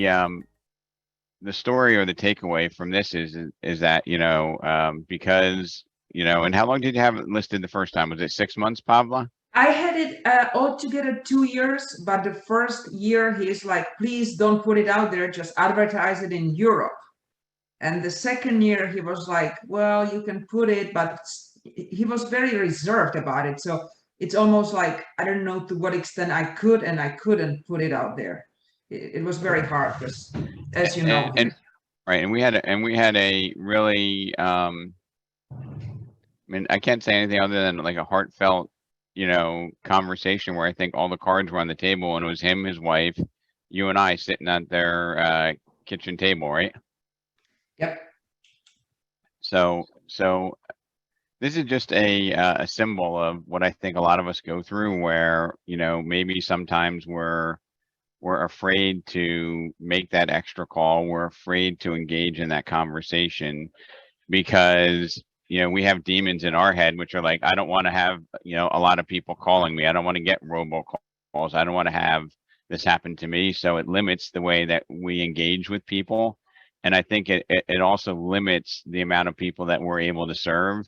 the story or the takeaway from this is that, because, and how long did you have it listed the first time? Was it 6 months, Pavla? I had it altogether 2 years, but the first year he's like, please don't put it out there, just advertise it in Europe. And the second year he was like, well, you can put it, but he was very reserved about it. So it's almost like, I don't know to what extent I could and I couldn't put it out there. It was very hard because, as you know. And right, and we had a really, I mean, I can't say anything other than like a heartfelt, conversation where I think all the cards were on the table and it was him, his wife, you and I sitting at their kitchen table, right? Yep. So this is just a symbol of what I think a lot of us go through, where, maybe sometimes we're afraid to make that extra call. We're afraid to engage in that conversation because, we have demons in our head, which are like, I don't want to have, a lot of people calling me. I don't want to get robocalls. I don't want to have this happen to me. So it limits the way that we engage with people. And I think it also limits the amount of people that we're able to serve,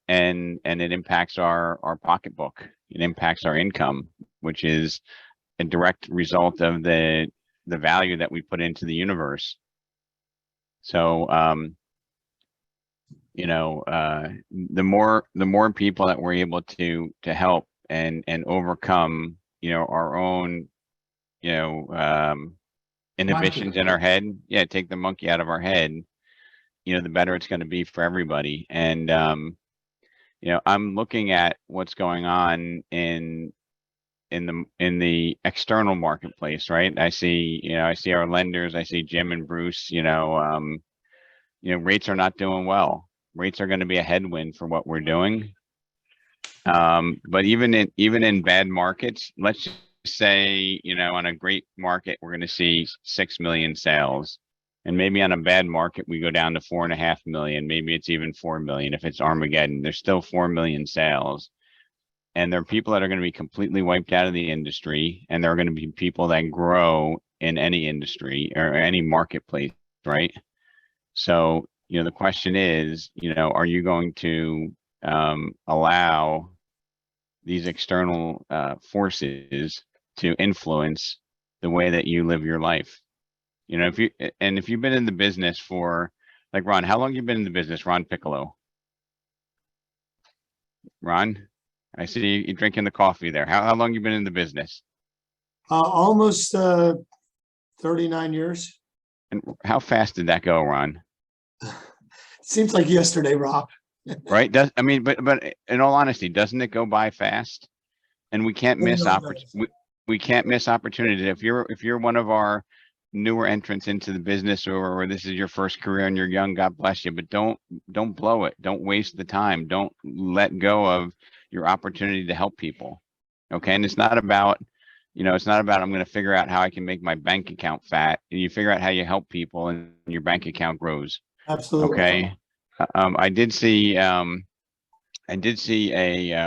and it impacts our pocketbook. It impacts our income, which is a direct result of the value that we put into the universe. So, the more people that we're able to help and overcome, our own, inhibitions in our head. Yeah, take the monkey out of our head, the better it's going to be for everybody. And, I'm looking at what's going on in the external marketplace, right? I see our lenders, I see Jim and Bruce, rates are not doing well. Rates are going to be a headwind for what we're doing. But even in bad markets, let's just say, on a great market, we're going to see 6 million sales. And maybe on a bad market, we go down to 4.5 million. Maybe it's even 4 million. If it's Armageddon, there's still 4 million sales. And there are people that are going to be completely wiped out of the industry. And there are going to be people that grow in any industry or any marketplace, right? So, the question is, are you going to allow these external forces to influence the way that you live your life? If you've been in the business for, like, Ron, how long you been in the business, Ron Piccolo? Ron, I see you drinking the coffee there. How long you been in the business? Almost 39 years. And how fast did that go, Ron? Seems like yesterday, Rob. Right? But in all honesty, doesn't it go by fast? And we can't miss we can't miss opportunities. If you're one of our newer entrants into the business, or this is your first career and you're young, God bless you, but don't blow it. Don't waste the time. Don't let go of your opportunity to help people. Okay. And it's not about, I'm going to figure out how I can make my bank account fat. You figure out how you help people and your bank account grows. Absolutely. Okay. I did see a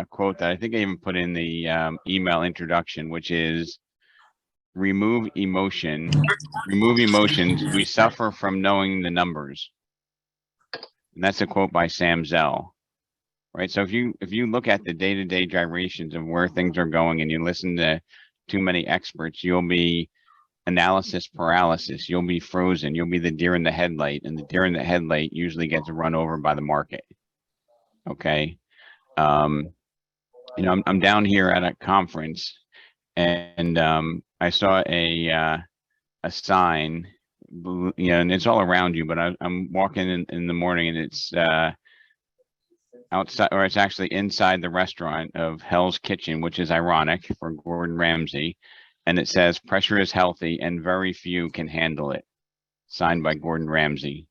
quote that I think I even put in the email introduction, which is, remove emotions. We suffer from knowing the numbers. And that's a quote by Sam Zell. Right. So if you look at the day-to-day gyrations of where things are going and you listen to too many experts, you'll be analysis paralysis. You'll be frozen. You'll be the deer in the headlight, and the deer in the headlight usually gets run over by the market. Okay. I'm down here at a conference, and I saw a sign, and it's all around you, but I'm walking in the morning, and it's outside, or it's actually inside the restaurant of Hell's Kitchen, which is ironic for Gordon Ramsay. And it says, pressure is healthy and very few can handle it. Signed by Gordon Ramsay.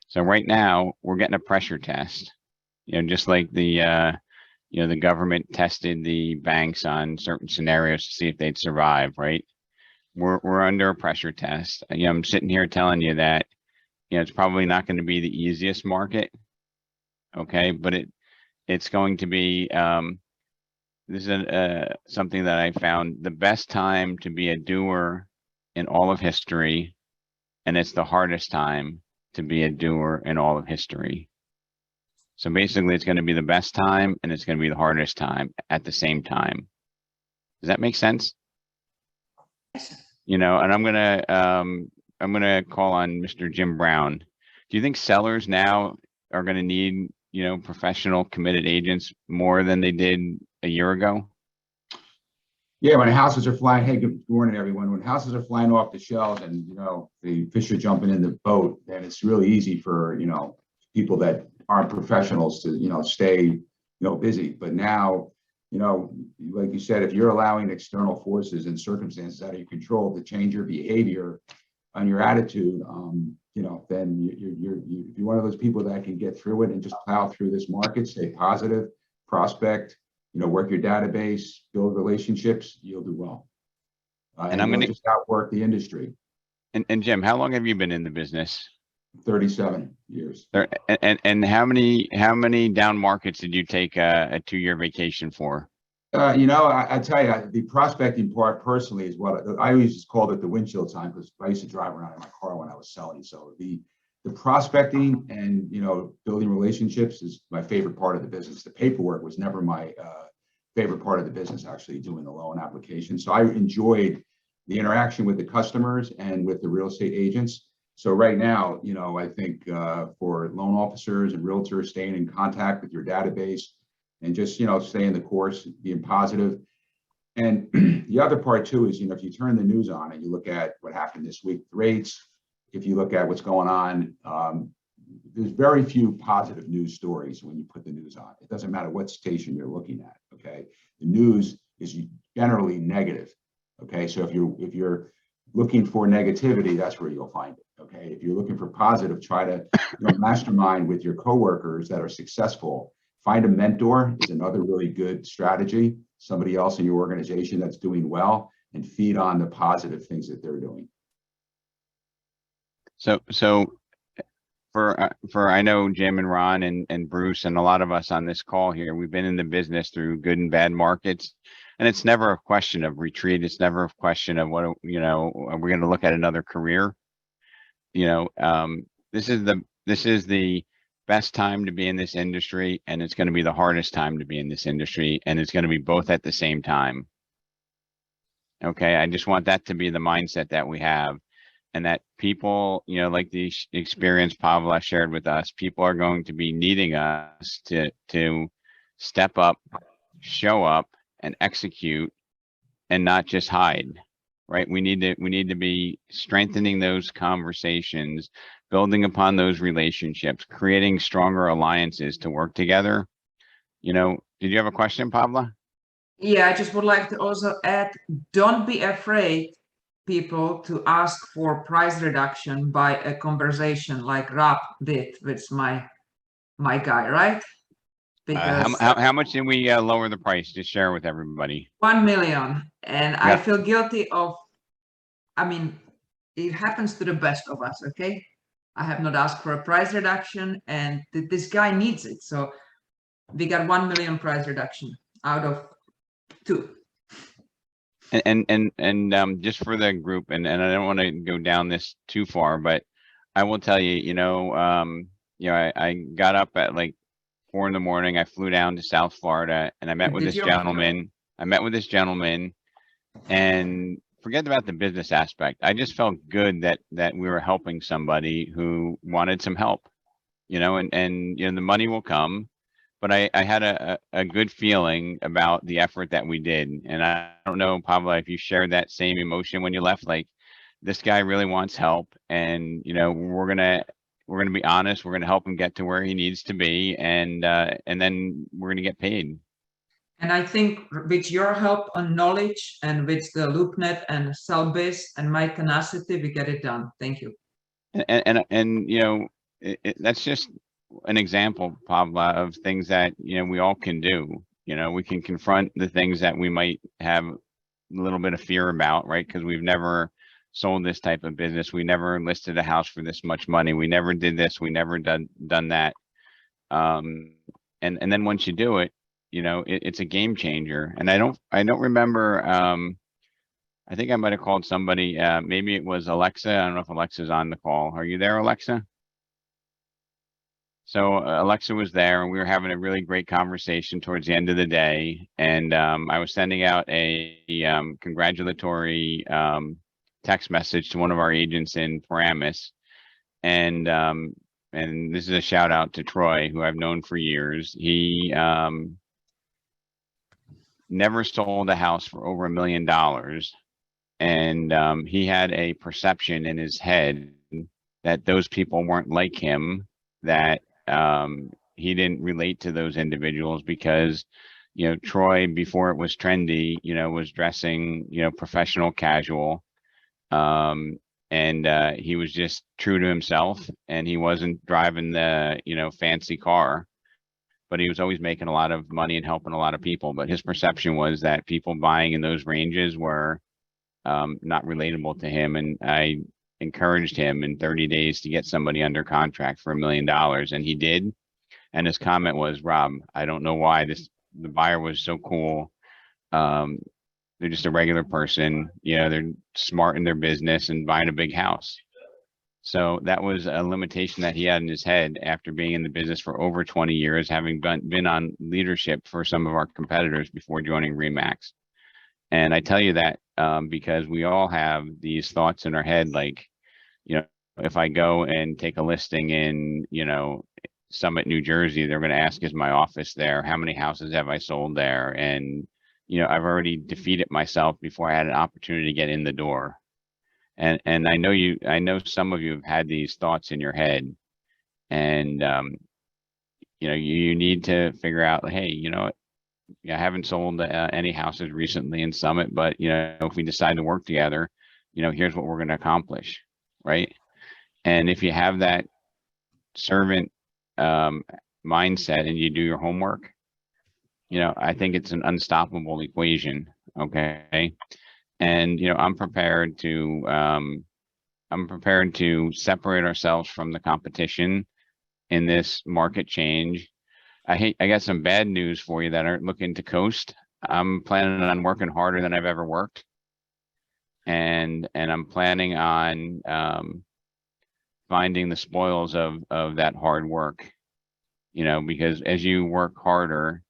So right now we're getting a pressure test, just like the government tested the banks on certain scenarios to see if they'd survive, right? We're under a pressure test. I'm sitting here telling you that, it's probably not going to be the easiest market. Okay. But it's going to be, this is something that I found: the best time to be a doer in all of history, and it's the hardest time to be a doer in all of history. So basically, it's going to be the best time and it's going to be the hardest time at the same time. Does that make sense? You know, and I'm gonna call on Mr. Jim Brown. Do you think sellers now are going to need, you know, professional, committed agents more than they did a year ago? Yeah, when houses are flying, hey, good morning, everyone. When houses are flying off the shelves and, you know, the fish are jumping in the boat, then it's really easy for, you know, people that aren't professionals to, you know, stay, you know, busy. But now, you know, like you said, if you're allowing external forces and circumstances out of your control to change your behavior and your attitude, you know, then you're one of those people that can get through it and just plow through this market, stay positive, prospect, you know, work your database, build relationships, you'll do well. And I'm you'll gonna- just outwork the industry. And Jim, how long have you been in the business? 37 years. And how many down markets did you take a 2-year vacation for? You know, I tell you, the prospecting part personally is what I always just called it the windshield time, because I used to drive around in my car when I was selling. So the prospecting and, you know, building relationships is my favorite part of the business. The paperwork was never my favorite part of the business, actually doing the loan application. So I enjoyed the interaction with the customers and with the real estate agents. So right now, you know, I think for loan officers and realtors, staying in contact with your database and just, you know, staying the course, being positive. And the other part too is, you know, if you turn the news on and you look at what happened this week, the rates, if you look at what's going on, there's very few positive news stories when you put the news on. It doesn't matter what station you're looking at, okay? The news is generally negative, okay? So if you're looking for negativity, that's where you'll find it, okay? If you're looking for positive, try to, you know, mastermind with your coworkers that are successful. Find a mentor is another really good strategy. Somebody else in your organization that's doing well, and feed on the positive things that they're doing. So for I know Jim and Ron and Bruce and a lot of us on this call here, we've been in the business through good and bad markets, and it's never a question of retreat. It's never a question of what, you know, are we going to look at another career? You know, this is the best time to be in this industry, and it's going to be the hardest time to be in this industry, and it's going to be both at the same time. Okay, I just want that to be the mindset that we have. And that people, you know, like the experience Pavla shared with us, people are going to be needing us to step up, show up, and execute, and not just hide, right? We need to be strengthening those conversations, building upon those relationships, creating stronger alliances to work together. You know, did you have a question, Pavla? Yeah, I just would like to also add, don't be afraid, people, to ask for price reduction by a conversation like Rob did with my guy, right? Because How much did we lower the price? Just share with everybody. 1 million, and I Yeah. feel guilty of, I mean, it happens to the best of us, okay? I have not asked for a price reduction, and this guy needs it. So we got 1 million price reduction out of 2. And just for the group, and I don't want to go down this too far, but I will tell you, you know, I got up at like 4 in the morning. I flew down to South Florida, and I met with Did this you? gentleman. I met with this gentleman, and forget about the business aspect. I just felt good that we were helping somebody who wanted some help, you know, and you know, the money will come. But I had a good feeling about the effort that we did. And I don't know, Pavla, if you shared that same emotion when you left, like, this guy really wants help, and, you know, we're gonna be honest, we're gonna help him get to where he needs to be, and then we're gonna get paid. And I think with your help and knowledge, and with the LoopNet and Sellbiz and my tenacity, we get it done. Thank you. And you know, that's just an example, Pavla, of things that, you know, we all can do. You know, we can confront the things that we might have a little bit of fear about, right? Because we've never sold this type of business. We never listed a house for this much money. We never did this. We never done that. And then once you do it, you know, it's a game changer. And I don't remember, I think I might have called somebody, maybe it was Alexa. I don't know if Alexa's on the call. Are you there, Alexa? So Alexa was there and we were having a really great conversation towards the end of the day. And I was sending out a congratulatory text message to one of our agents in Paramus. And this is a shout out to Troy, who I've known for years. He never sold a house for over $1 million. And he had a perception in his head that those people weren't like him, that he didn't relate to those individuals because, you know, Troy, before it was trendy, you know, was dressing, you know, professional casual. And he was just true to himself, and he wasn't driving the, you know, fancy car, but he was always making a lot of money and helping a lot of people. But his perception was that people buying in those ranges were not relatable to him. And I encouraged him in 30 days to get somebody under contract for $1 million, and he did. And his comment was, Rob, I don't know why the buyer was so cool. They're just a regular person, you know, they're smart in their business and buying a big house. So that was a limitation that he had in his head after being in the business for over 20 years, having been on leadership for some of our competitors before joining RE/MAX. And I tell you that because we all have these thoughts in our head, like, you know, if I go and take a listing in, you know, Summit, New Jersey, they're going to ask, is my office there? How many houses have I sold there? And, you know, I've already defeated myself before I had an opportunity to get in the door. And I know some of you have had these thoughts in your head, and, you know, you need to figure out, hey, you know what? I haven't sold any houses recently in Summit, but, you know, if we decide to work together, you know, here's what we're going to accomplish, right? And if you have that servant mindset and you do your homework, you know, I think it's an unstoppable equation, okay? And, you know, I'm prepared to separate ourselves from the competition in this market change. I got some bad news for you that aren't looking to coast. I'm planning on working harder than I've ever worked. And I'm planning on finding the spoils of that hard work, you know, because as you work harder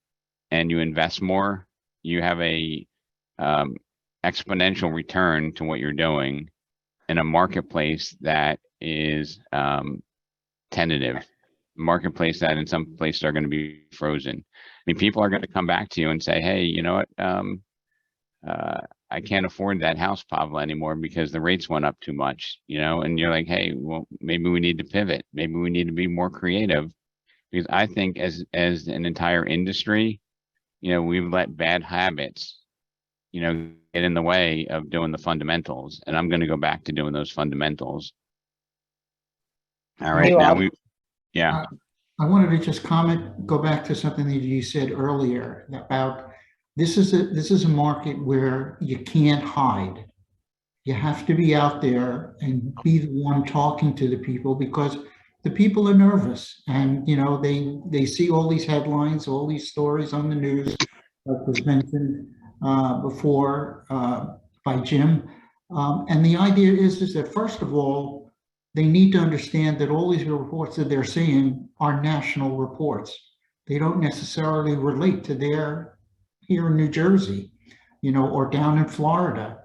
and you invest more, you have a exponential return to what you're doing in a marketplace that is tentative, marketplace that in some places are going to be frozen. I mean, people are going to come back to you and say, hey, you know what, I can't afford that house, Pavla, anymore because the rates went up too much, you know, and you're like, hey, well, maybe we need to pivot. Maybe we need to be more creative, because I think as an entire industry, you know, we've let bad habits, you know, get in the way of doing the fundamentals. And I'm going to go back to doing those fundamentals. All right. Now yeah. I wanted to just go back to something that you said earlier about this is a market where you can't hide. You have to be out there and be the one talking to the people, because the people are nervous, and, you know, they see all these headlines, all these stories on the news, like was mentioned before by Jim. And the idea is that, first of all, they need to understand that all these reports that they're seeing are national reports. They don't necessarily relate to their here in New Jersey, you know, or down in Florida.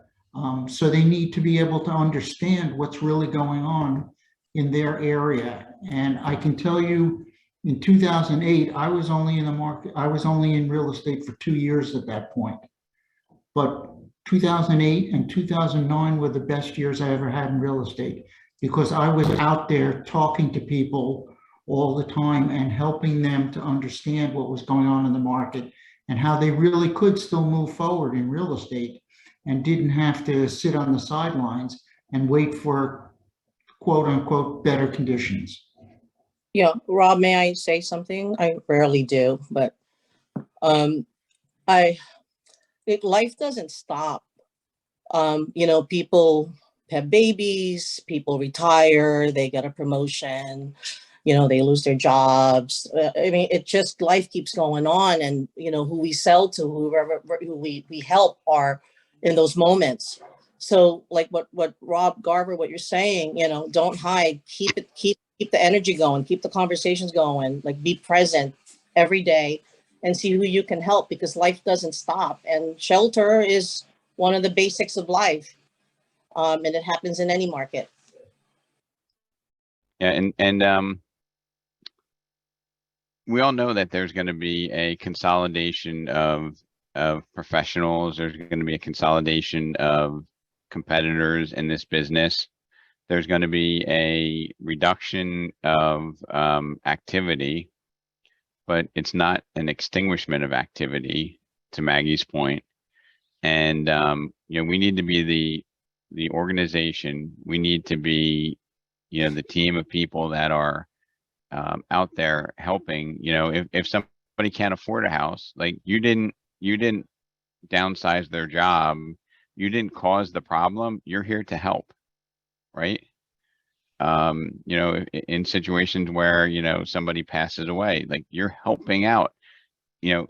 So they need to be able to understand what's really going on in their area. And I can tell you, in 2008, I was only in the market, I was only in real estate for 2 years at that point. But 2008 and 2009 were the best years I ever had in real estate, because I was out there talking to people all the time and helping them to understand what was going on in the market and how they really could still move forward in real estate and didn't have to sit on the sidelines and wait for quote unquote better conditions. Yeah, Rob, may I say something? I rarely do, but life doesn't stop. You know, people have babies, people retire, they get a promotion, you know, they lose their jobs. I mean, it just, life keeps going on, and, you know, who we sell to, who we help are in those moments. So like what Rob Garver, what you're saying, don't hide, keep the energy going, keep the conversations going, like be present every day and see who you can help, because life doesn't stop. And shelter is one of the basics of life. And it happens in any market. Yeah, and we all know that there's going to be a consolidation of professionals. There's going to be a consolidation of competitors in this business. There's going to be a reduction of activity, but it's not an extinguishment of activity, to Maggie's point. And we need to be the organization. We need to be the team of people that are out there helping. If somebody can't afford a house, like you didn't downsize their job, you didn't cause the problem, you're here to help, right? In situations where somebody passes away, like you're helping out. The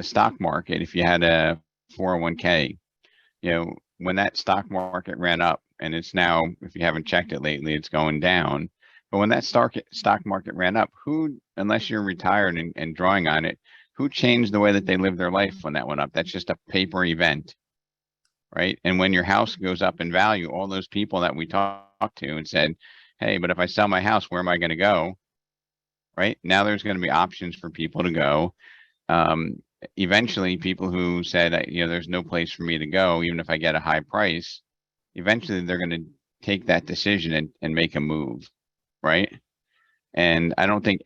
stock market, if you had a 401k, when that stock market ran up, and it's now, if you haven't checked it lately, it's going down. But when that stock market ran up, unless you're retired and drawing on it, who changed the way that they live their life when that went up? That's just a paper event, right? And when your house goes up in value, all those people that we talked to and said, hey, but if I sell my house, where am I going to go? Right now, there's going to be options for people to go. Eventually, people who said, there's no place for me to go, even if I get a high price, eventually they're going to take that decision and make a move, right? And I don't think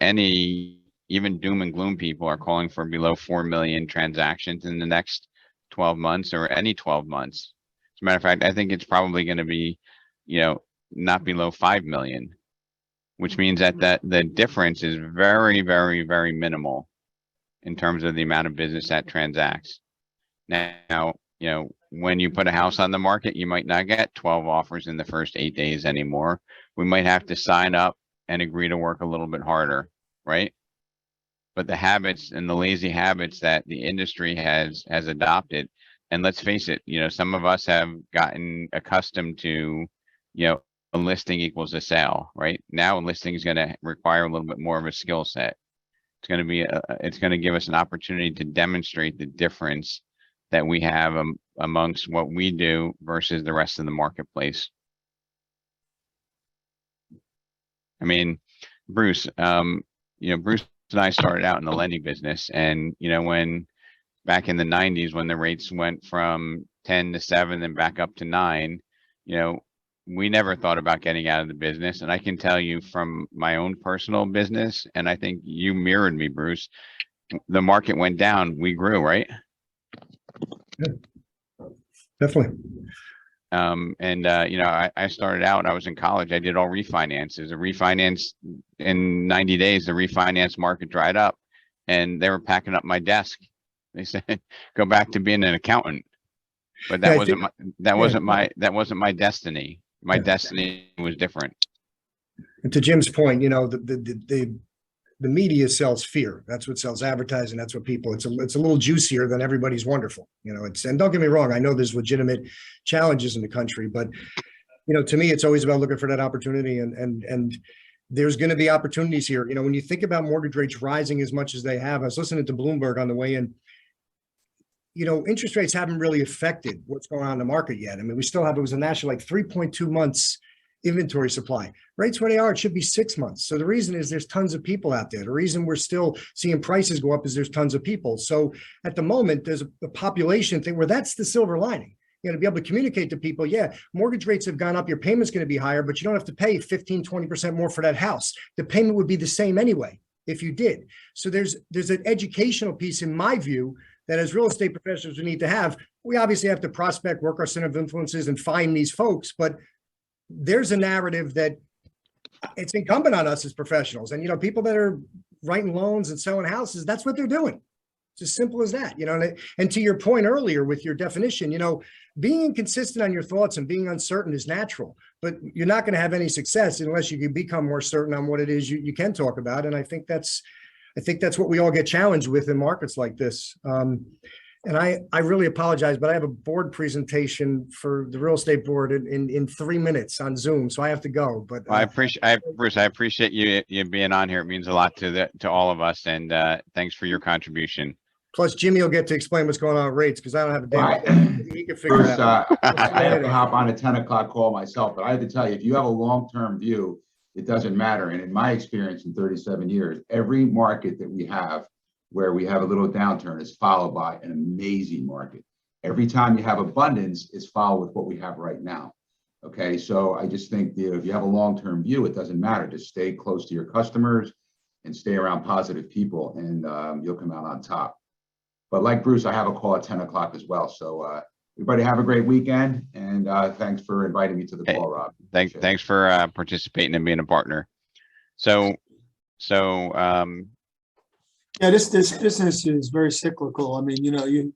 even doom and gloom people are calling for below 4 million transactions in the next 12 months or any 12 months. As a matter of fact, I think it's probably going to be, not below 5 million, which means that the difference is very, very, very minimal in terms of the amount of business that transacts. Now, when you put a house on the market, you might not get 12 offers in the first 8 days anymore. We might have to sign up and agree to work a little bit harder, right? But the habits and the lazy habits that the industry has adopted, and let's face it, some of us have gotten accustomed to, a listing equals a sale, right? Now a listing is going to require a little bit more of a skill set. It's going to give us an opportunity to demonstrate the difference that we have amongst what we do versus the rest of the marketplace. I mean, Bruce, Bruce and I started out in the lending business, and when back in the 90s, when the rates went from 10 to 7 and back up to 9, we never thought about getting out of the business. And I can tell you from my own personal business, and I think you mirrored me, Bruce, the market went down, we grew, right? Yeah, definitely. I started out, I was in college, I did all refinances. A refinance in 90 days, the refinance market dried up and they were packing up my desk. They said, go back to being an accountant. But that wasn't my destiny. My destiny was different. And to Jim's point, the media sells fear. That's what sells advertising. That's what people, it's a little juicier than everybody's wonderful. And don't get me wrong, I know there's legitimate challenges in the country, but to me, it's always about looking for that opportunity, and there's going to be opportunities here. When you think about mortgage rates rising as much as they have, I was listening to Bloomberg on the way in. Interest rates haven't really affected what's going on in the market yet. I mean, it was a national 3.2 months inventory supply. Rates where they are, it should be 6 months. So the reason is there's tons of people out there. The reason we're still seeing prices go up is there's tons of people. So at the moment, there's a population thing where that's the silver lining. To be able to communicate to people, yeah, mortgage rates have gone up, your payment's going to be higher, but you don't have to pay 15, 20% more for that house. The payment would be the same anyway if you did. So there's an educational piece, in my view, that as real estate professionals we need to have. We obviously have to prospect, work our center of influences, and find these folks, but there's a narrative that it's incumbent on us as professionals. And, people that are writing loans and selling houses, that's what they're doing. It's as simple as that, and to your point earlier with your definition, being inconsistent on your thoughts and being uncertain is natural, but you're not going to have any success unless you can become more certain on what it is you can talk about. And I think that's what we all get challenged with in markets like this. And I really apologize, but I have a board presentation for the real estate board in 3 minutes on Zoom, so I have to go, but Well, Bruce, I appreciate you being on here. It means a lot to all of us, and thanks for your contribution. plus Jimmy will get to explain what's going on with rates because I don't have a damn Right. clue. He can figure Bruce, it out. I have to hop on a 10 o'clock call myself, but I have to tell you, if you have a long-term view, it doesn't matter. And in my experience in 37 years, every market that we have where we have a little downturn is followed by an amazing market. Every time you have abundance, it's followed with what we have right now. Okay, so I just think if you have a long-term view, it doesn't matter. Just stay close to your customers and stay around positive people, and you'll come out on top. But like Bruce, I have a call at 10 o'clock as well. So everybody have a great weekend, and thanks for inviting me to the call, Rob. Thanks for participating and being a partner. So Yeah, this business is very cyclical. I mean,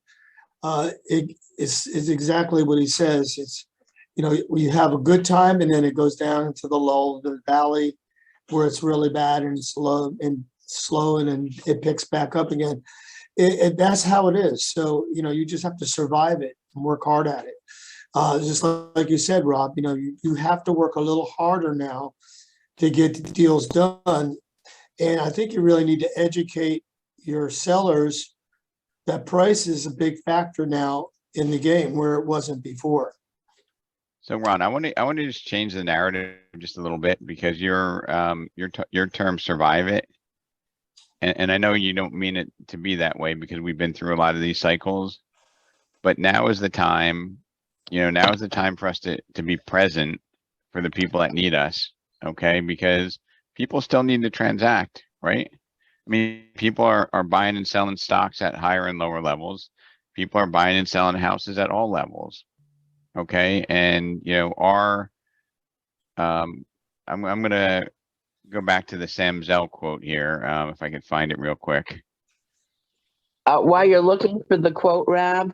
it's exactly what he says. It's, you have a good time and then it goes down into the lull, the valley where it's really bad and slow and then it picks back up again. That's how it is. So, you just have to survive it and work hard at it. Just like you said, Rob, you have to work a little harder now to get the deals done. And I think you really need to educate your sellers that price is a big factor now in the game where it wasn't before. So Ron, I want to just change the narrative just a little bit because your term survive it. And I know you don't mean it to be that way because we've been through a lot of these cycles, but now is the time, now is the time for us to be present for the people that need us. Okay. Because people still need to transact, right? I mean, people are buying and selling stocks at higher and lower levels. People are buying and selling houses at all levels. Okay. And, I'm going to go back to the Sam Zell quote here. If I can find it real quick. While you're looking for the quote, Rob,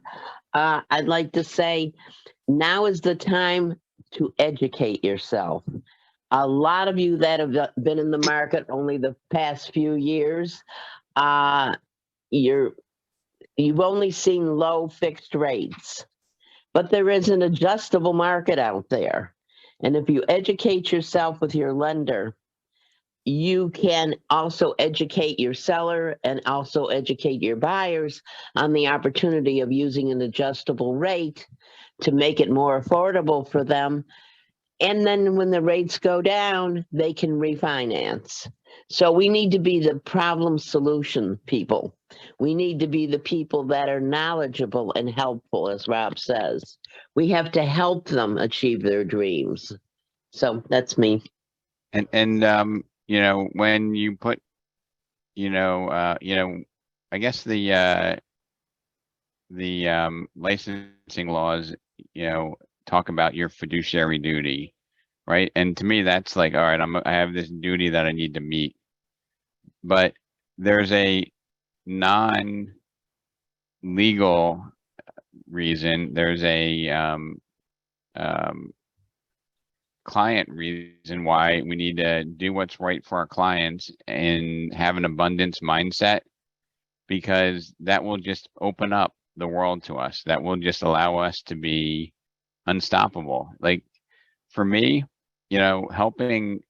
I'd like to say now is the time to educate yourself. A lot of you that have been in the market only the past few years, you've only seen low fixed rates, but there is an adjustable market out there. And if you educate yourself with your lender, you can also educate your seller and also educate your buyers on the opportunity of using an adjustable rate to make it more affordable for them. And then when the rates go down, they can refinance. So we need to be the problem solution people. We need to be the people that are knowledgeable and helpful, as Rob says. We have to help them achieve their dreams. So that's me. And when you put, I guess the licensing laws, talk about your fiduciary duty, right? And to me, that's like, all right, I have this duty that I need to meet, but there's a non-legal reason. There's a client reason why we need to do what's right for our clients and have an abundance mindset, because that will just open up the world to us. That will just allow us to be unstoppable. Like for me, helping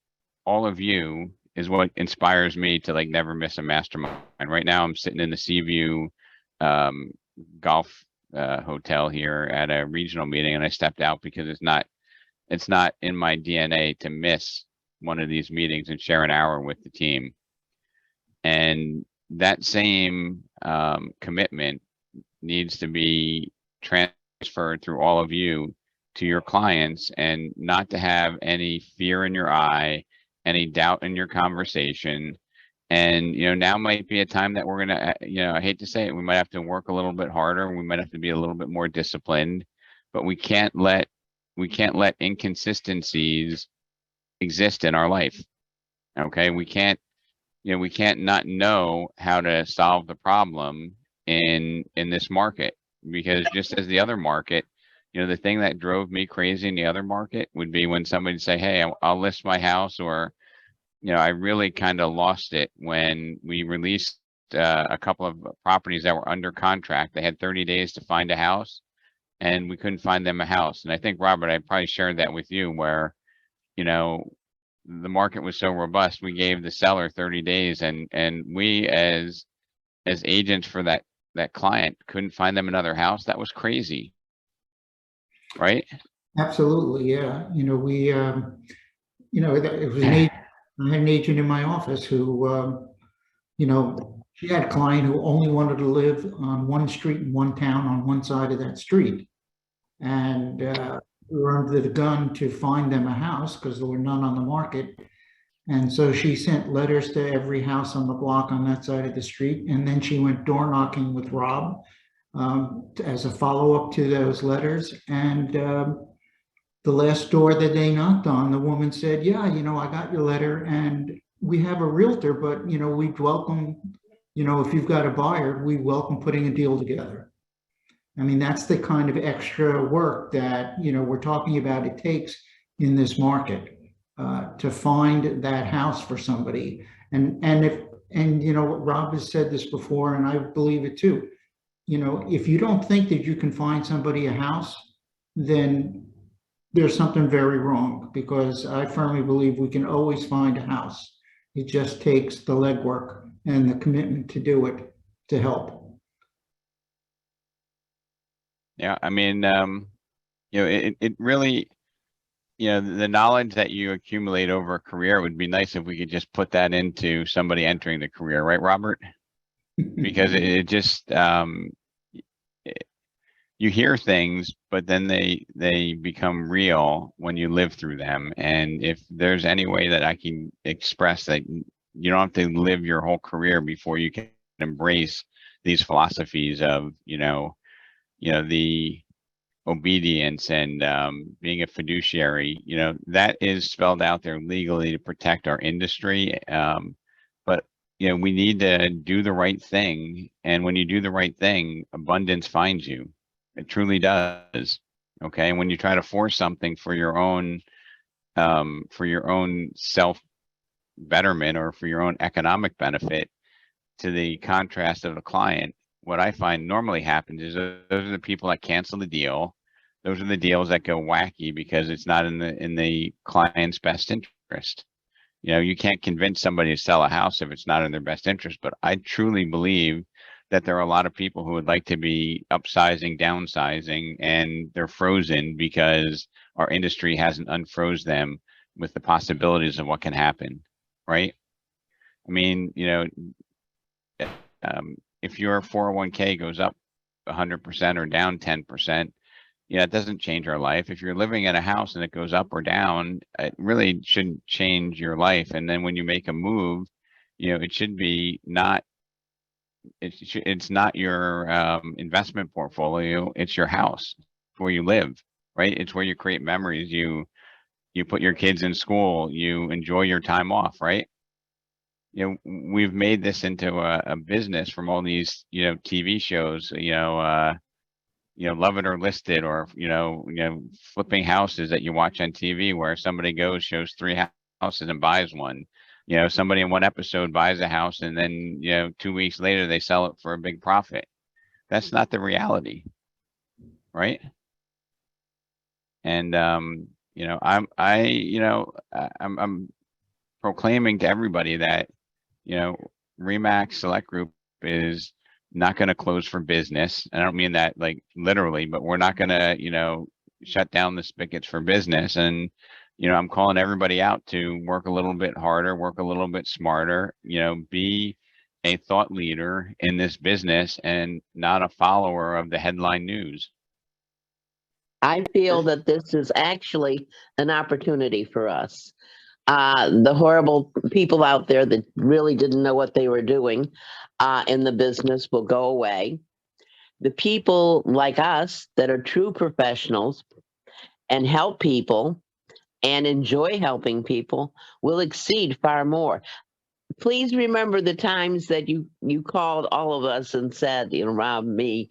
all of you is what inspires me to like never miss a mastermind. Right now I'm sitting in the Seaview golf hotel here at a regional meeting, and I stepped out because it's not in my DNA to miss one of these meetings and share an hour with the team. And that same commitment needs to be transferred through all of you to your clients, and not to have any fear in your eye, any doubt in your conversation. And, now might be a time that we're going to, I hate to say it, we might have to work a little bit harder. We might have to be a little bit more disciplined, but we can't let inconsistencies exist in our life. Okay. We can't not know how to solve the problem in this market, because just as the other market, the thing that drove me crazy in the other market would be when somebody say, hey, I'll list my house, or, I really kind of lost it when we released a couple of properties that were under contract. They had 30 days to find a house, and we couldn't find them a house. And I think, Robert, I probably shared that with you, where, you know, the market was so robust, we gave the seller 30 days, and we as agents for that client couldn't find them another house. That was crazy, right? Absolutely, yeah. You know, we, you know, it was I had an agent in my office who, you know, she had a client who only wanted to live on one street in one town on one side of that street. And we were under the gun to find them a house because there were none on the market. And so she sent letters to every house on the block on that side of the street. And then she went door knocking with Rob as a follow-up to those letters. And the last door that they knocked on, the woman said, yeah, you know, I got your letter and we have a realtor, but, you know, we'd welcome, you know, if you've got a buyer, we welcome putting a deal together. I mean, that's the kind of extra work that, you know, we're talking about it takes in this market to find that house for somebody. And you know, Rob has said this before, and I believe it too. You know, if you don't think that you can find somebody a house, then there's something very wrong, because I firmly believe we can always find a house. It just takes the legwork and the commitment to do it to help. Yeah, I mean, you know, it really, you know, the knowledge that you accumulate over a career would be nice if we could just put that into somebody entering the career, right, Robert? Because it just, you hear things, but then they become real when you live through them. And if there's any way that I can express that, you don't have to live your whole career before you can embrace these philosophies of, you know, the obedience and being a fiduciary, you know, that is spelled out there legally to protect our industry. But, you know, we need to do the right thing. And when you do the right thing, abundance finds you. It truly does. Okay. And when you try to force something for your own self betterment or for your own economic benefit, to the contrast of the client, what I find normally happens is those are the people that cancel the deal. Those are the deals that go wacky because it's not in the client's best interest. You know, you can't convince somebody to sell a house if it's not in their best interest. But I truly believe that there are a lot of people who would like to be upsizing, downsizing, and they're frozen because our industry hasn't unfroze them with the possibilities of what can happen, right? I mean, you know, if your 401k goes up 100% or down 10%, yeah, it doesn't change our life. If you're living in a house and it goes up or down, it really shouldn't change your life. And then when you make a move, you know, it should be not, it's not your investment portfolio, it's your house where you live, right? It's where you create memories. You put your kids in school, you enjoy your time off, right? You know, we've made this into a business from all these, you know, TV shows, you know, Love It or Listed, or, you know, flipping houses that you watch on TV where somebody goes, shows 3 houses and buys one. You know, somebody in one episode buys a house and then, you know, 2 weeks later they sell it for a big profit. That's not the reality, right? And you know, I'm proclaiming to everybody that, you know, Remax Select Group is not going to close for business. I don't mean that like literally, but we're not going to, you know, shut down the spigots for business. And, you know, I'm calling everybody out to work a little bit harder, work a little bit smarter, you know, be a thought leader in this business and not a follower of the headline news. I feel that this is actually an opportunity for us. The horrible people out there that really didn't know what they were doing in the business will go away. The people like us that are true professionals and help people and enjoy helping people will exceed far more. Please remember the times that you called all of us and said, you know, Rob, me,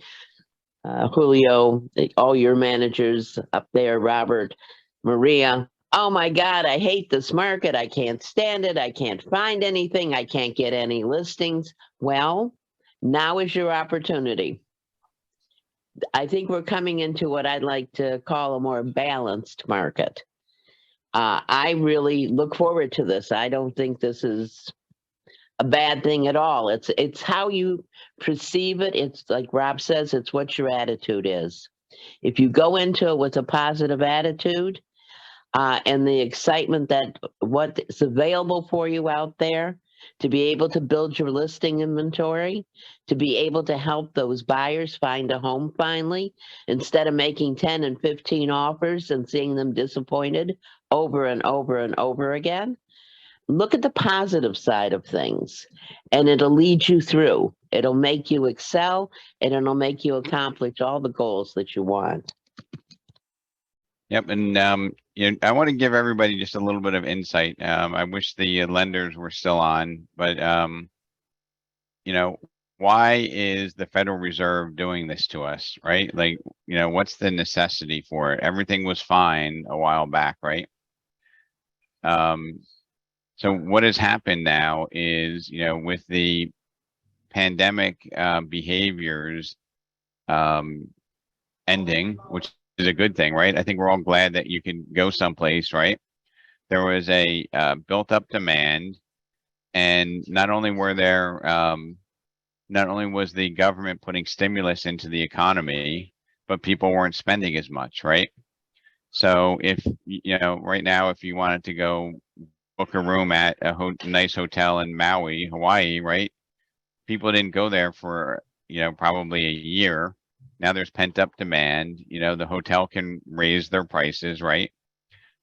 Julio, all your managers up there, Robert, Maria, oh my God, I hate this market. I can't stand it. I can't find anything. I can't get any listings. Well, now is your opportunity. I think we're coming into what I'd like to call a more balanced market. I really look forward to this. I don't think this is a bad thing at all. It's how you perceive it. It's like Rob says, it's what your attitude is. If you go into it with a positive attitude, and the excitement that what's available for you out there, to be able to build your listing inventory, to be able to help those buyers find a home finally, instead of making 10 and 15 offers and seeing them disappointed over and over and over again. Look at the positive side of things, and it'll lead you through. It'll make you excel, and it'll make you accomplish all the goals that you want. Yep, and I want to give everybody just a little bit of insight. I wish the lenders were still on, but why is the Federal Reserve doing this to us, right? Like, what's the necessity for it? Everything was fine a while back, right? So what has happened now is, with the pandemic behaviors ending, which is a good thing, right? I think we're all glad that you can go someplace, right? There was a built up demand, and not only was the government putting stimulus into the economy, but people weren't spending as much, right? So if, right now, if you wanted to go book a room at a nice hotel in Maui, Hawaii, right? People didn't go there for, probably a year. Now there's pent up demand. The hotel can raise their prices, right?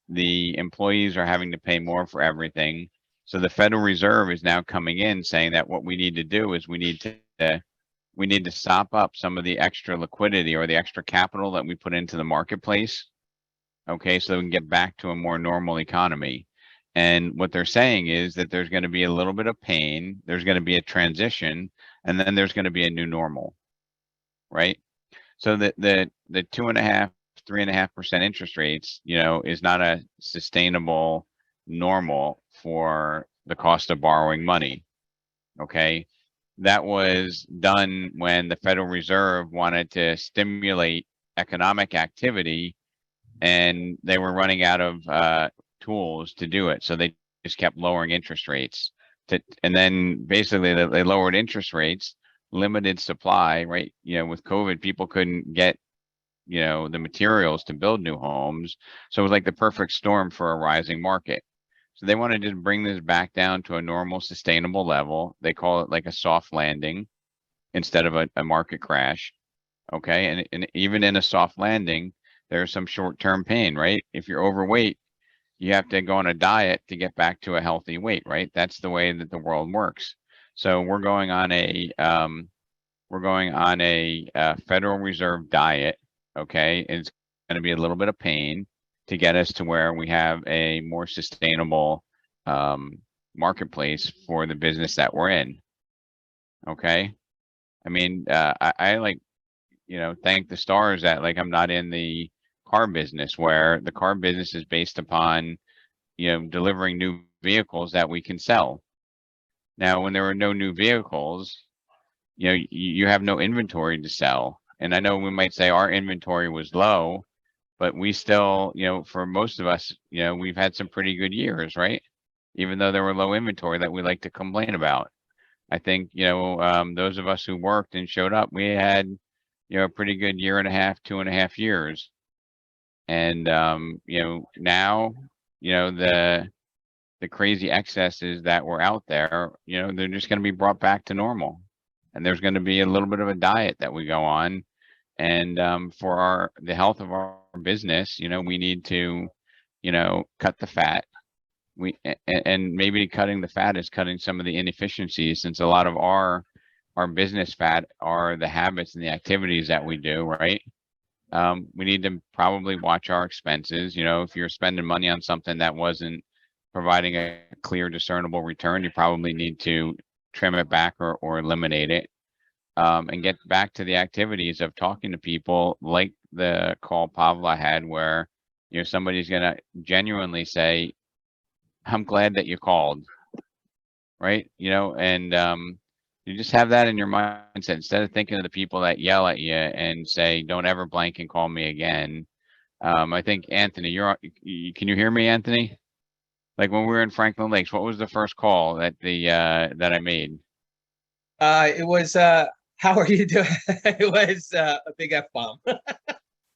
The employees are having to pay more for everything. So the Federal Reserve is now coming in saying that what we need to do is we need to sop up some of the extra liquidity or the extra capital that we put into the marketplace. Okay, so we can get back to a more normal economy. And what they're saying is that there's going to be a little bit of pain, there's going to be a transition, and then there's going to be a new normal, right? So the 2.5%, 3.5% interest rates, is not a sustainable normal for the cost of borrowing money. Okay, that was done when the Federal Reserve wanted to stimulate economic activity, and they were running out of tools to do it, so they just kept lowering interest rates. And then basically they lowered interest rates, limited supply, right? With COVID, people couldn't get the materials to build new homes, so it was like the perfect storm for a rising market. So they want to just bring this back down to a normal, sustainable level. They call it like a soft landing instead of a market crash. Okay, and even in a soft landing, there's some short-term pain, right? If you're overweight, you have to go on a diet to get back to a healthy weight, right? That's the way that the world works. So we're going on a Federal Reserve diet. Okay, it's going to be a little bit of pain to get us to where we have a more sustainable marketplace for the business that we're in. Okay, I mean, I like, thank the stars that like I'm not in the car business, where the car business is based upon, delivering new vehicles that we can sell. Now, when there are no new vehicles, you have no inventory to sell. And I know we might say our inventory was low, but we still, for most of us, we've had some pretty good years, right? Even though there were low inventory that we like to complain about. I think, those of us who worked and showed up, we had, a pretty good 1.5, 2.5 years. And, now, the crazy excesses that were out there, they're just going to be brought back to normal. And there's going to be a little bit of a diet that we go on. And for the health of our business, we need to, cut the fat. And maybe cutting the fat is cutting some of the inefficiencies, since a lot of our business fat are the habits and the activities that we do, right? We need to probably watch our expenses. If you're spending money on something that wasn't providing a clear, discernible return, you probably need to trim it back or eliminate it, and get back to the activities of talking to people, like the call Pavla had, where somebody's gonna genuinely say, I'm glad that you called, right? And you just have that in your mindset instead of thinking of the people that yell at you and say, don't ever blank and call me again. I think Anthony, can you hear me, Anthony? Like when we were in Franklin Lakes, what was the first call that I made? It was how are you doing? It was a big F-bomb.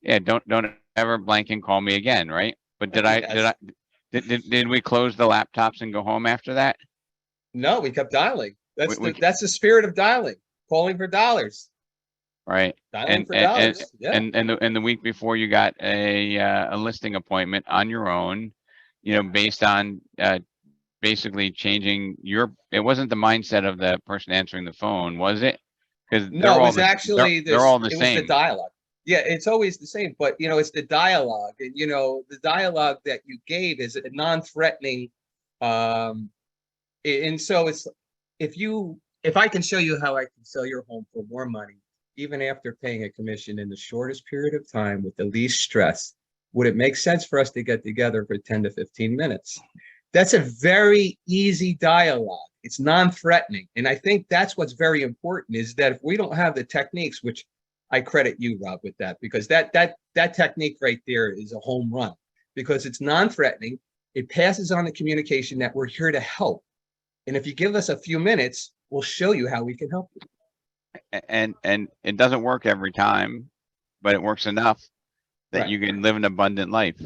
Yeah, don't ever blank and call me again, right? But did we close the laptops and go home after that? No, we kept dialing. That's We- that's the spirit of dialing, calling for dollars, Right. dialing for dollars. Yeah. And the week before you got a listing appointment on your own, based on basically changing it wasn't the mindset of the person answering the phone, was it? Because No, it was actually they're all the it was same. the dialogue. Yeah, it's always the same, but it's the dialogue, and the dialogue that you gave is a non-threatening, and so it's if I can show you how I can sell your home for more money, even after paying a commission in the shortest period of time with the least stress, would it make sense for us to get together for 10 to 15 minutes? That's a very easy dialogue. It's non-threatening. And I think that's what's very important is that if we don't have the techniques, which I credit you, Rob, with that, because that technique right there is a home run because it's non-threatening. It passes on the communication that we're here to help. And if you give us a few minutes, we'll show you how we can help you. And it doesn't work every time, but it works enough that Right. you can live an abundant life.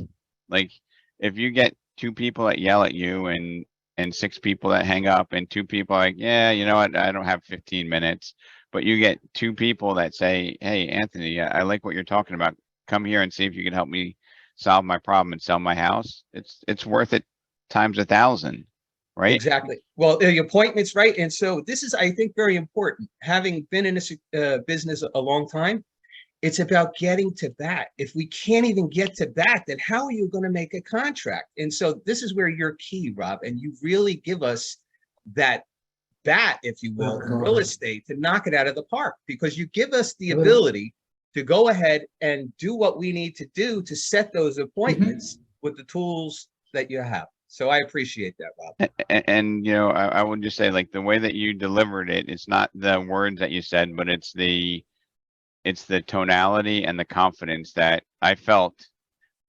Like if you get 2 people that yell at you and 6 people that hang up and 2 people like, yeah, you know what, I don't have 15 minutes, but you get 2 people that say, hey, Anthony, I like what you're talking about. Come here and see if you can help me solve my problem and sell my house. It's worth it times 1,000, right? Exactly. Well, the appointments, right? And so this is, I think, very important. Having been in this business a long time, it's about getting to bat. If we can't even get to bat, then how are you going to make a contract? And so this is where you're key, Rob, and you really give us that bat, if you will, in real estate to knock it out of the park, because you give us the ability to go ahead and do what we need to do to set those appointments with the tools that you have. So I appreciate that, Rob. And I would just say, like, the way that you delivered it, it's not the words that you said, but it's the tonality and the confidence that I felt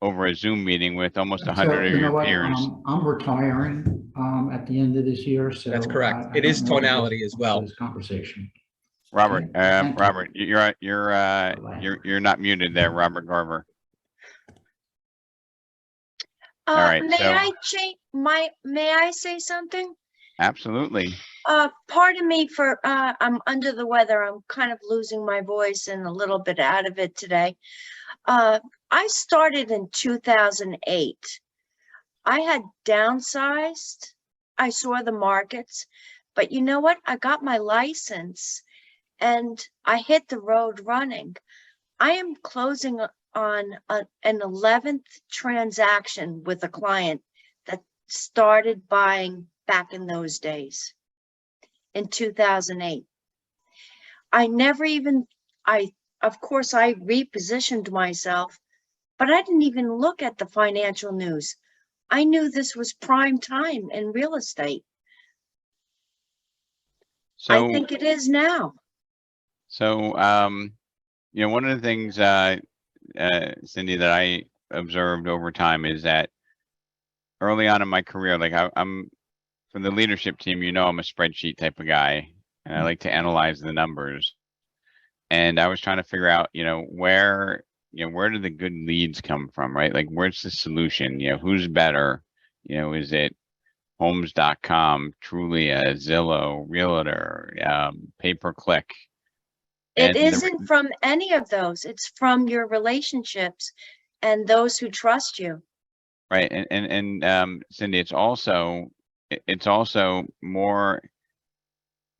over a Zoom meeting with almost 100 of your peers. I'm retiring at the end of this year, so. That's correct. I It is don't know tonality as well. This conversation. Robert, Yeah, thank you. Robert, you're not muted there, Robert Garver. All right, May so- I change may I say something? Absolutely. Pardon me for, I'm under the weather. I'm kind of losing my voice and a little bit out of it today. I started in 2008. I had downsized. I saw the markets, but you know what? I got my license and I hit the road running. I am closing on an 11th transaction with a client that started buying back in those days in 2008. Of course, I repositioned myself, but I didn't even look at the financial news. I knew this was prime time in real estate. I So, think it is now. so, one of the things, Cindy, that I observed over time is that early on in my career, like I'm from the leadership team, I'm a spreadsheet type of guy, and I like to analyze the numbers. And I was trying to figure out, where do the good leads come from, right? Like, where's the solution? Who's better? Is it Homes.com, Trulia, Zillow, Realtor, pay-per-click? It isn't from any of those. It's from your relationships and those who trust you. Right, and Cindy, it's also more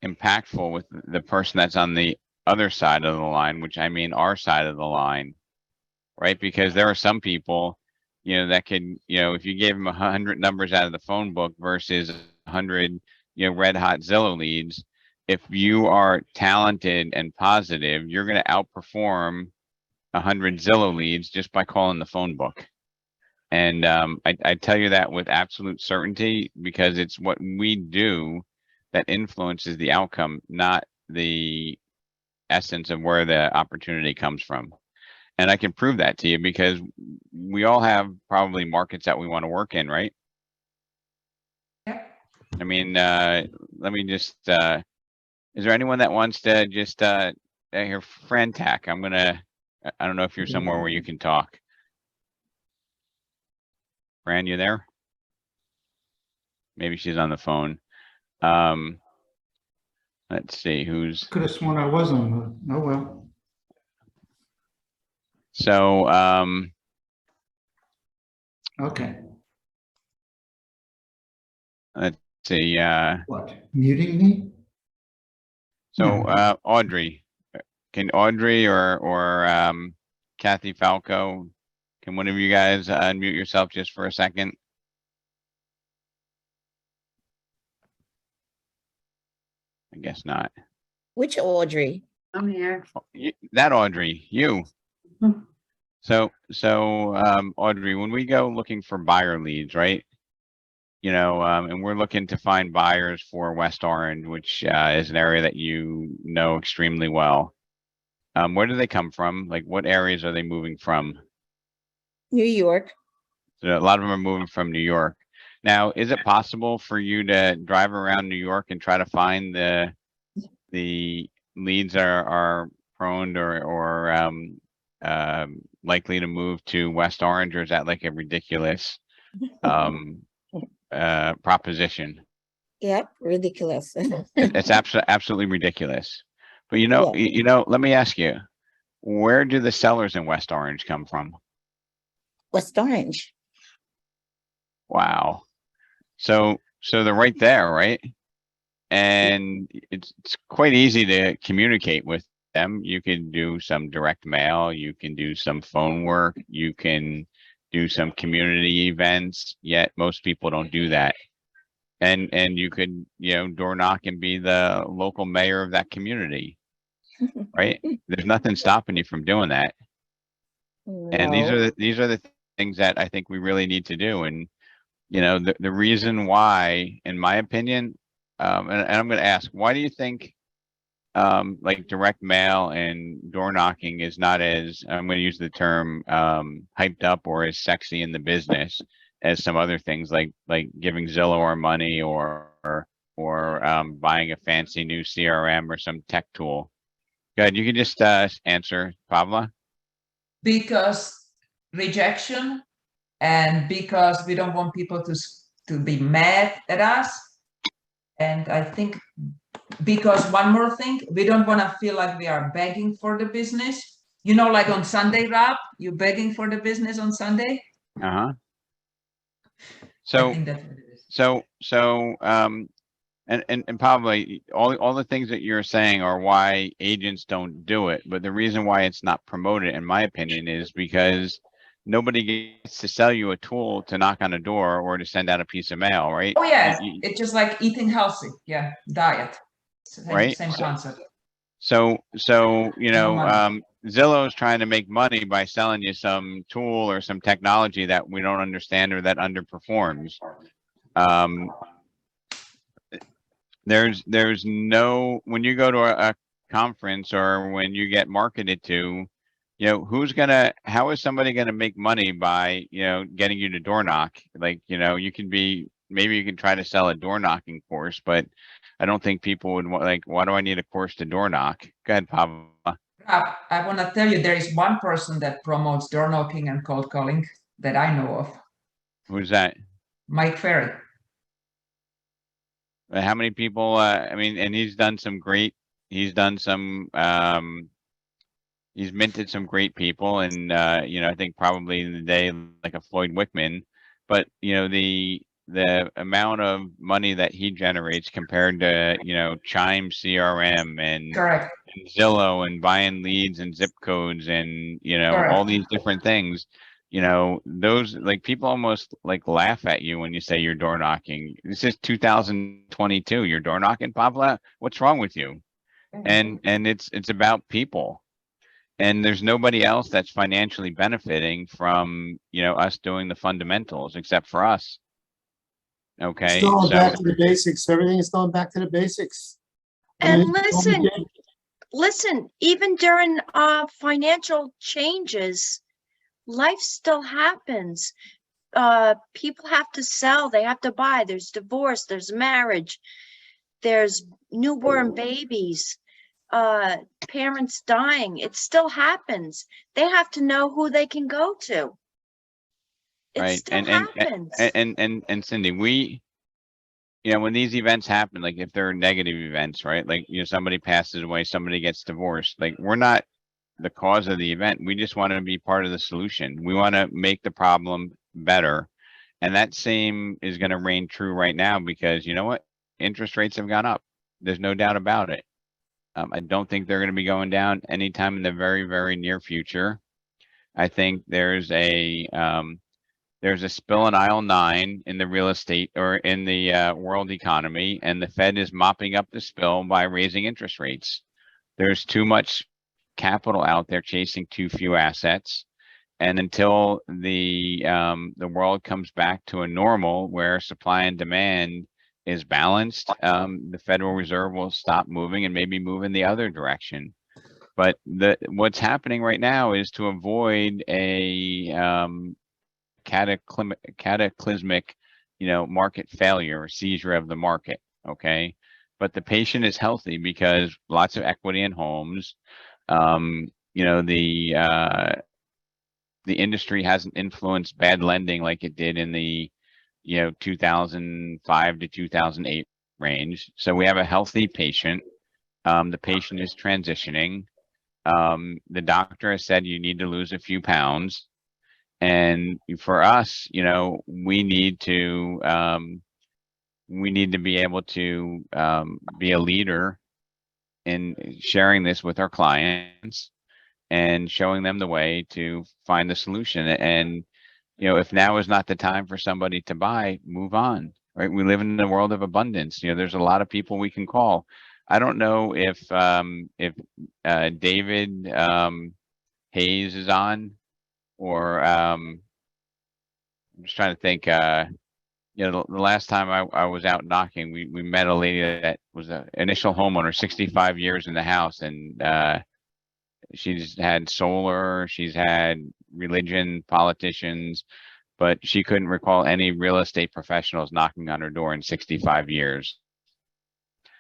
impactful with the person that's on the other side of the line, which I mean our side of the line, right? Because there are some people, that could, if you gave them 100 numbers out of the phone book versus 100, red hot Zillow leads, if you are talented and positive, you're going to outperform 100 Zillow leads just by calling the phone book. And I tell you that with absolute certainty because it's what we do that influences the outcome, not the essence of where the opportunity comes from. And I can prove that to you because we all have probably markets that we want to work in, right? Yeah. I mean, let me just, is there anyone that wants to just, here, Fran Tack, I don't know if you're somewhere where you can talk. Fran, you there? Maybe she's on the phone. Let's see who's, Could have sworn I was on, oh, well. so, Okay, let's see, what, muting me? so, Audrey, can Audrey or Kathy Falco, can one of you guys unmute yourself just for a second? I guess not. Which Audrey? I'm here. That Audrey, you. Hmm. So, Audrey, when we go looking for buyer leads, right? You know, and we're looking to find buyers for West Orange, which is an area that you know extremely well. Where do they come from? Like, what areas are they moving from? New York. So a lot of them are moving from New York. Now, is it possible for you to drive around New York and try to find the leads that are prone or likely to move to West Orange, or is that like a ridiculous proposition? Yep, ridiculous. It's absolutely ridiculous. But you know, Yeah. you know, let me ask you, where do the sellers in West Orange come from? West Orange. Wow. So they're right there, right? And it's quite easy to communicate with them. You can do some direct mail, you can do some phone work, you can do some community events, yet most people don't do that. And you could, you know, door knock and be the local mayor of that community, right? There's nothing stopping you from doing that. And these are the things that I think we really need to do. And you know, the reason why, in my opinion, and I'm going to ask, why do you think like direct mail and door knocking is not as, I'm going to use the term hyped up or as sexy in the business as some other things like giving Zillow our money or buying a fancy new CRM or some tech tool? Good, you can just answer, Pavla. Because rejection, and because we don't want people to be mad at us. And I think because one more thing, we don't want to feel like we are begging for the business. You know, like on Sunday, Rob, you begging for the business on Sunday. Uh-huh. I So think that's what it is. and probably all the things that you're saying are why agents don't do it. But the reason why it's not promoted, in my opinion, is because nobody gets to sell you a tool to knock on a door or to send out a piece of mail, right? Oh yeah, it's just like eating healthy. Yeah, diet. Right? Same concept. So you know, Zillow's trying to make money by selling you some tool or some technology that we don't understand or that underperforms. There's no, when you go to a conference or when you get marketed to, you know, how is somebody gonna make money by, you know, getting you to door knock? Like, you know, maybe you can try to sell a door knocking course, but I don't think people would want, like, why do I need a course to door knock? Go ahead, Pablo. Rob, I want to tell you, there is one person that promotes door knocking and cold calling that I know of. Who's that? Mike Ferry. How many people, I mean, and he's minted some great people, and you know, I think probably in the day like a Floyd Wickman, but you know, the amount of money that he generates compared to, you know, Chime CRM and Correct. Zillow and buying leads and zip codes and, you know, all these different things, you know, those, like, people almost like laugh at you when you say you're door knocking. This is 2022. You're door knocking, Pavla? What's wrong with you? And it's about people. And there's nobody else that's financially benefiting from, us doing the fundamentals except for us. It's Okay, going so back to the basics. Everything is going back to the basics. I And mean, it's only listen, been- listen, even during financial changes, life still happens. People have to sell, they have to buy, there's divorce, there's marriage, there's newborn babies, parents dying. It still happens. They have to know who they can go to. It right, still and happens. and Cindy, when these events happen, like if they're negative events, right? Like, somebody passes away, somebody gets divorced, like we're not the cause of the event. We just want to be part of the solution. We want to make the problem better. And that same is going to reign true right now because you know what? Interest rates have gone up. There's no doubt about it. I don't think they're going to be going down anytime in the very, very near future. I think there's a spill in aisle 9 in the real estate or in the world economy, and the Fed is mopping up the spill by raising interest rates. There's too much capital out there chasing too few assets. And until the world comes back to a normal where supply and demand is balanced, the Federal Reserve will stop moving and maybe move in the other direction. But what's happening right now is to avoid a cataclysmic, market failure or seizure of the market. Okay, but the patient is healthy because lots of equity in homes. The industry hasn't influenced bad lending like it did in the 2005 to 2008 range. So we have a healthy patient. The patient is transitioning. The doctor has said you need to lose a few pounds. And for us, we need to be able to be a leader in sharing this with our clients and showing them the way to find the solution. And, if now is not the time for somebody to buy, move on, right? We live in a world of abundance. There's a lot of people we can call. I don't know if David Hayes is on, or I'm just trying to think, the last time I was out knocking, we met a lady that was an initial homeowner, 65 years in the house, and she's had solar, she's had religion, politicians, but she couldn't recall any real estate professionals knocking on her door in 65 years.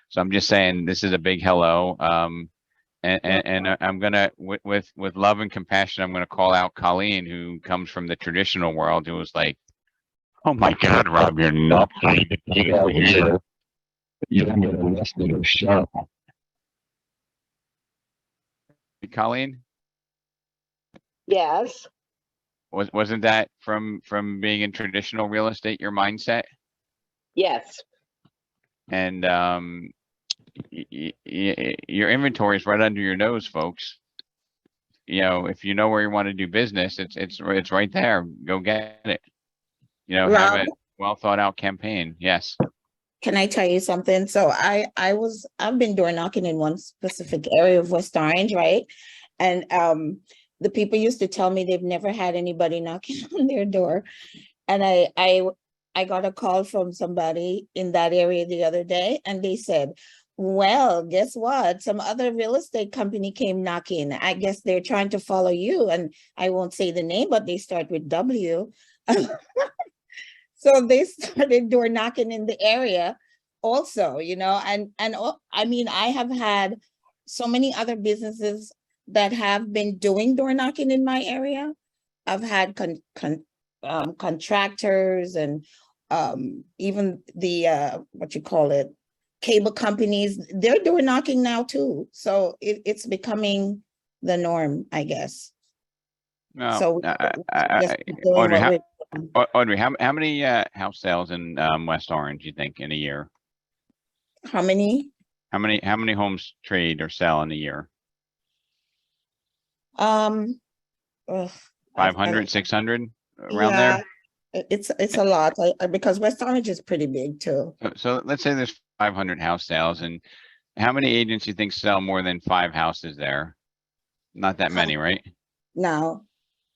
So I'm just saying this is a big hello. And I'm gonna, with love and compassion, I'm gonna call out Colleen, who comes from the traditional world, who was like, "Oh my God, Rob, you're not going to be over here. You don't get a listening to show." Colleen, Yes. wasn't that from being in traditional real estate your mindset? Yes. And your inventory is right under your nose, folks. If you know where you want to do business, it's right there. Go get it. Have Rob, a well thought out campaign. Yes. can I tell you something? So I've been door knocking in one specific area of West Orange, right? And the people used to tell me they've never had anybody knocking on their door. And I got a call from somebody in that area the other day, and they said, well, guess what? Some other real estate company came knocking. I guess they're trying to follow you. And I won't say the name, but they start with W. So they started door knocking in the area also, and I mean, I have had so many other businesses that have been doing door knocking in my area. I've had contractors and even the cable companies, they're door knocking now too. So it's becoming the norm, I guess. No, So Audrey, how many house sales in West Orange you think in a year? how many? How many homes trade or sell in a year? Ugh, 500, 600 around there? It's a lot because West Orange is pretty big too. So let's say there's 500 house sales, and how many agents you think sell more than 5 houses there? Not that many, right? No,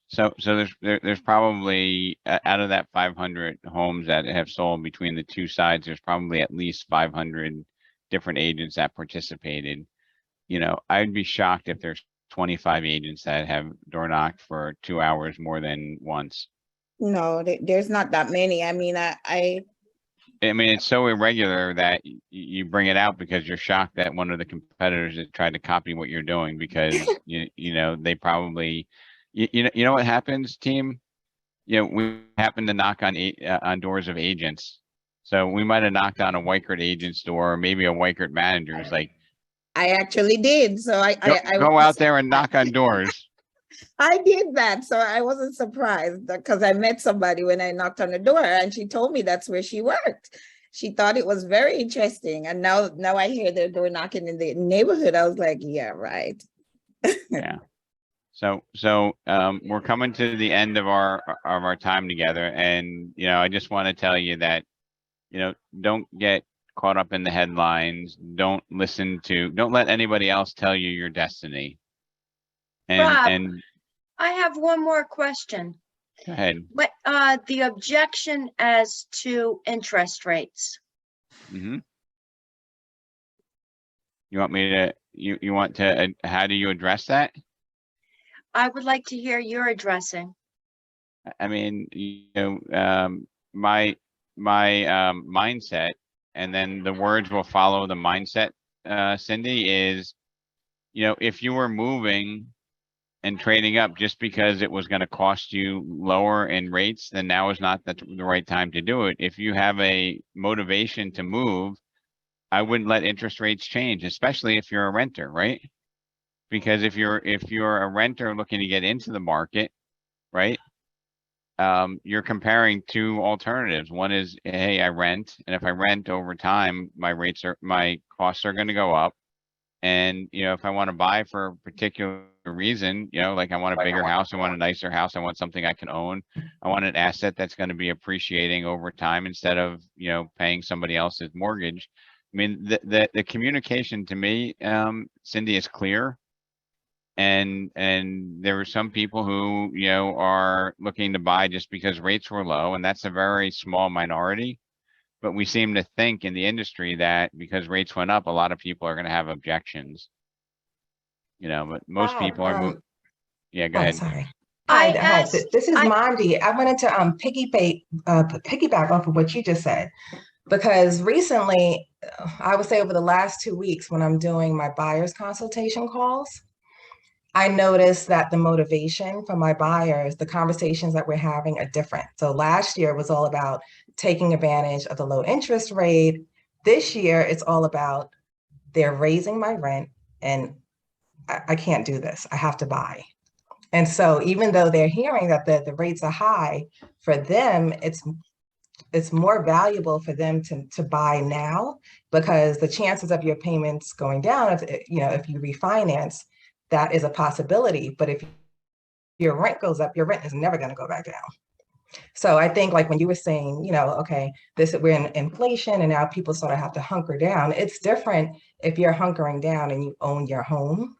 So there's probably out of that 500 homes that have sold between the two sides, there's probably at least 500 different agents that participated. You know, I'd be shocked if there's 25 agents that have door knocked for 2 hours more than once. no, there's not that many. I mean, I mean, it's so irregular that you bring it out because you're shocked that one of the competitors has tried to copy what you're doing because you know, they probably, you know what happens, team? You know, we happen to knock on doors of agents. So we might have knocked on a Weichert agent's door, or maybe a Weichert manager's like, I actually did. So go out there and knock on doors. I did that. So I wasn't surprised because I met somebody when I knocked on the door and she told me that's where she worked. She thought it was very interesting. And now I hear their door knocking in the neighborhood. I was like, yeah, right. Yeah. So we're coming to the end of our time together. And, you know, I just want to tell you that, you know, don't get caught up in the headlines. Don't let anybody else tell you your destiny. Rob, And I have one more question. go ahead. What, the objection as to interest rates? Mm-hmm. You want me to, you want to, how do you address that? I would like to hear your addressing. I mean, you know, my mindset, and then the words will follow the mindset, Cindy, is, you know, if you were moving and trading up just because it was going to cost you lower in rates, then now is not the right time to do it. If you have a motivation to move, I wouldn't let interest rates change, especially if you're a renter, right? Because if you're a renter looking to get into the market, right? You're comparing two alternatives. One is, hey, I rent, and if I rent over time, my costs are going to go up. And, you know, if I want to buy for a particular reason, you know, like I want a bigger house, I want a nicer house, I want something I can own, I want an asset that's going to be appreciating over time instead of, you know, paying somebody else's mortgage. I mean, the communication to me, Cindy, is clear. And there were some people who, you know, are looking to buy just because rates were low, and that's a very small minority. But we seem to think in the industry that because rates went up, a lot of people are going to have objections. You know, but most people are. Yeah, go ahead. Sorry. I Hi, asked- this is I- Mondi. I wanted to piggyback off of what you just said, because recently, I would say over the last 2 weeks, when I'm doing my buyer's consultation calls, I noticed that the motivation for my buyers, the conversations that we're having are different. So last year was all about taking advantage of the low interest rate. This year, it's all about they're raising my rent and I can't do this. I have to buy. And so even though they're hearing that the rates are high, for them, it's more valuable for them to buy now, because the chances of your payments going down, if you refinance, that is a possibility. But if your rent goes up, your rent is never going to go back down. So I think, like when you were saying, you know, okay, we're in inflation and now people sort of have to hunker down. It's different if you're hunkering down and you own your home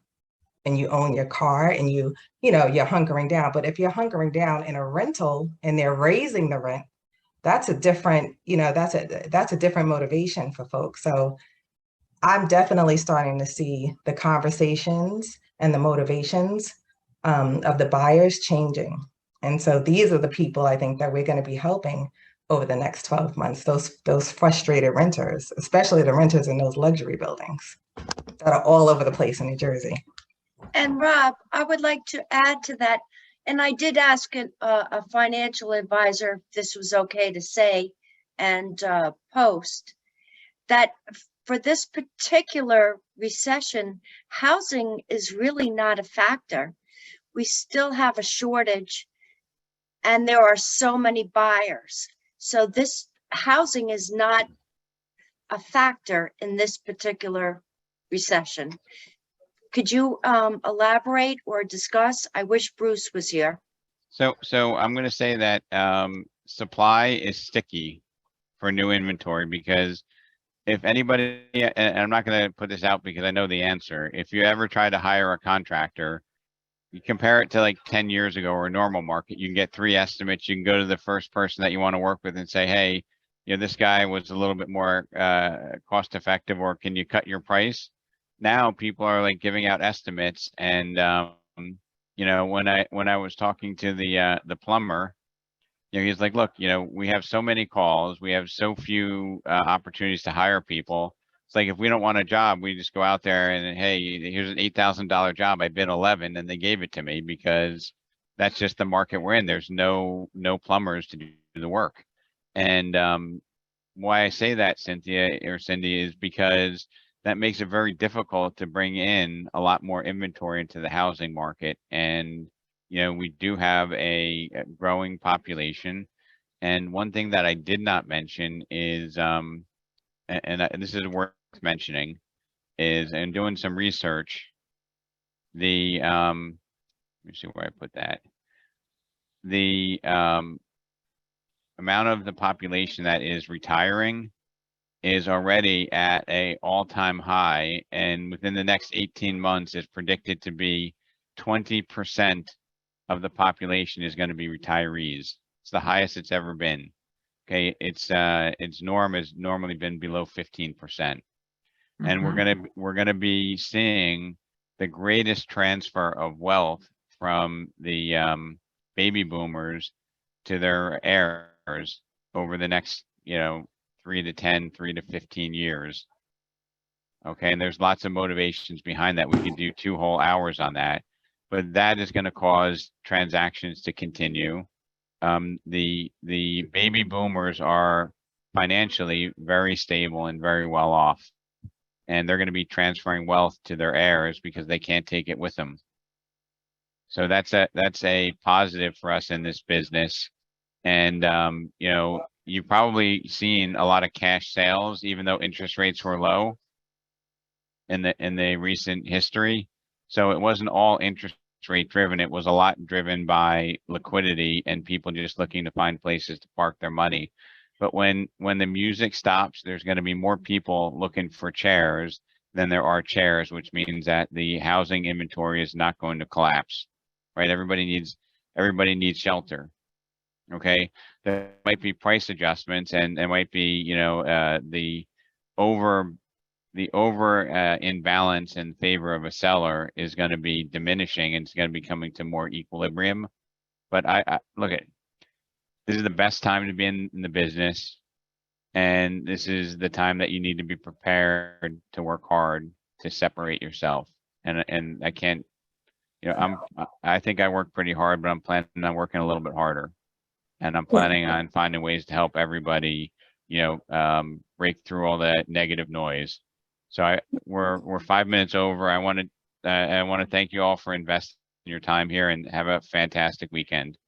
and you own your car and you're hunkering down. But if you're hunkering down in a rental and they're raising the rent, that's a different, that's a different motivation for folks. So I'm definitely starting to see the conversations and the motivations of the buyers changing. And so these are the people I think that we're going to be helping over the next 12 months, those frustrated renters, especially the renters in those luxury buildings that are all over the place in New Jersey. And Rob, I would like to add to that, and I did ask a financial advisor if this was okay to say and post, that for this particular recession, housing is really not a factor. We still have a shortage and there are so many buyers. So this housing is not a factor in this particular recession. Could you elaborate or discuss? I wish Bruce was here. So I'm going to say that supply is sticky for new inventory, because if anybody, and I'm not going to put this out because I know the answer, if you ever try to hire a contractor you compare it to like 10 years ago or a normal market, you can get 3 estimates. You can go to the first person that you want to work with and say, hey, you know, this guy was a little bit more cost effective, or can you cut your price? Now people are like giving out estimates, and you know, when I was talking to the plumber, you know, he's like, look, you know, we have so many calls, we have so few opportunities to hire people. It's like, if we don't want a job, we just go out there and, hey, here's an $8,000 job. I bid 11 and they gave it to me, because that's just the market we're in. There's no plumbers to do the work. And why I say that, Cynthia or Cindy, is because that makes it very difficult to bring in a lot more inventory into the housing market. And, you know, we do have a growing population. And one thing that I did not mention is, and this is worth mentioning, is in doing some research, the, let me see where I put that. The amount of the population that is retiring is already at a all-time high, and within the next 18 months is predicted to be 20% of the population is going to be retirees. It's the highest it's ever been. Okay, its norm has normally been below 15%. And we're gonna be seeing the greatest transfer of wealth from the baby boomers to their heirs over the next, you know, 3 to 10, 3 to 15 years. Okay, and there's lots of motivations behind that. We could do 2 whole hours on that, but that is going to cause transactions to continue. The baby boomers are financially very stable and very well off, and they're going to be transferring wealth to their heirs because they can't take it with them. So that's a positive for us in this business. And you know, you've probably seen a lot of cash sales, even though interest rates were low in the recent history. So it wasn't all interest rate driven. It was a lot driven by liquidity and people just looking to find places to park their money. But when the music stops, there's going to be more people looking for chairs than there are chairs, which means that the housing inventory is not going to collapse, right? Everybody needs shelter. Okay, there might be price adjustments, and there might be, you know, the over imbalance in favor of a seller is going to be diminishing, and it's going to be coming to more equilibrium. But I look at, this is the best time to be in the business, and this is the time that you need to be prepared to work hard to separate yourself. And I can't, you know, I think I work pretty hard, but I'm planning on working a little bit harder. And I'm planning on finding ways to help everybody, you know, break through all that negative noise. So we're 5 minutes over. I want to thank you all for investing your time here, and have a fantastic weekend.